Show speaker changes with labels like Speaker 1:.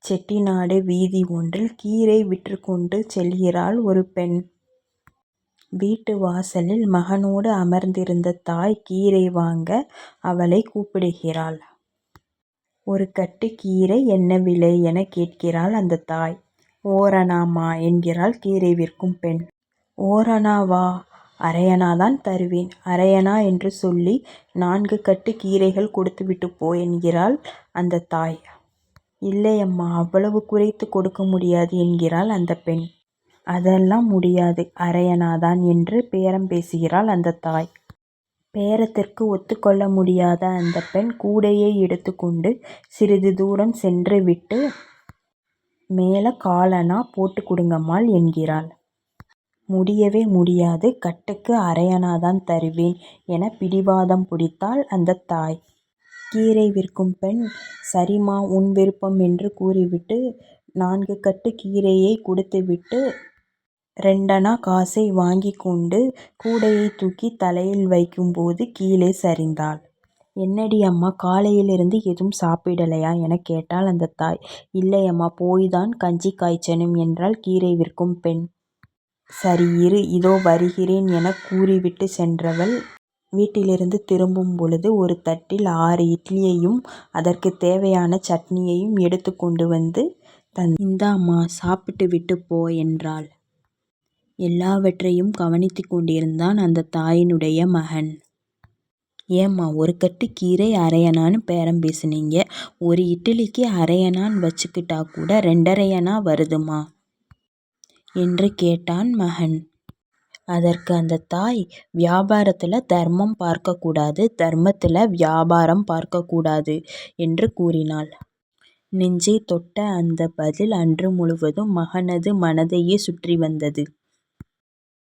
Speaker 1: செட்டிநாடு வீதி ஒன்றில் கீரை விற்றுக்கொண்டு செல்கிறாள் ஒரு பெண். வீட்டு வாசலில் மகனோடு அமர்ந்திருந்த தாய் கீரை வாங்க அவளை கூப்பிடுகிறாள். ஒரு கட்டு கீரை என்ன விலை என கேட்கிறாள் அந்த தாய். ஓரணாம்மா என்கிறாள் கீரை விற்கும் பெண். ஓரணாவா? அரையனாதான் தருவேன். அரையனா என்று சொல்லி 4 கட்டு கீரைகள் கொடுத்துவிட்டு போ என்கிறாள் அந்த தாய். இல்லையம்மா, அவ்வளவு குறைத்து கொடுக்க முடியாது என்கிறாள் அந்த பெண். அதெல்லாம் முடியாது, அரையனாதான் என்று பேரம் பேசுகிறாள் அந்த தாய். பேரத்திற்கு ஒத்துக்கொள்ள முடியாத அந்த பெண் கூடையை எடுத்துக்கொண்டு சிறிது தூரம் சென்று விட்டு மேல 1/4 போட்டு கொடுங்கம்மாள் என்கிறாள். முடியவே முடியாது, கட்டுக்கு அரையனாதான் தருவேன் என பிடிவாதம் பிடித்தாள் அந்த தாய். கீரை விற்கும் பெண் சரிம்மா, உன் விருப்பம் என்று கூறிவிட்டு 4 கட்டு கீரையை கொடுத்துவிட்டு 2 காசை வாங்கி கொண்டு கூடையை தூக்கி தலையில் வைக்கும்போது கீழே சரிந்தாள். என்னடி அம்மா, காலையிலிருந்து எதுவும் சாப்பிடலையா என கேட்டாள் அந்த தாய். இல்லையம்மா, போய்தான் கஞ்சி காய்ச்சணும் என்றாள் கீரை விற்கும் பெண். சரி இரு, இதோ வருகிறேன் என கூறிவிட்டு சென்றவள் வீட்டிலிருந்து திரும்பும் பொழுது ஒரு தட்டில் 6 இட்லியையும் அதற்கு தேவையான சட்னியையும் எடுத்து கொண்டு வந்து இந்தாம்மா, சாப்பிட்டு விட்டு போ என்றாள். எல்லாவற்றையும் கவனித்து கொண்டிருந்தான் அந்த தாயினுடைய மகன். ஏம்மா, ஒரு கட்டு கீரை அரையனான்னு பேரம் பேசுனீங்க, ஒரு இட்லிக்கு அரையனான்னு வச்சுக்கிட்டா கூட 2.5 வருதுமா என்று கேட்டான் மகன். அதற்கு அந்த தாய், வியாபாரத்தில் தர்மம் பார்க்கக்கூடாது, தர்மத்தில் வியாபாரம் பார்க்கக்கூடாது என்று கூறினாள். நெஞ்சை தொட்ட அந்த பதில் அன்று முழுவதும் மகனது மனதையே சுற்றி வந்தது.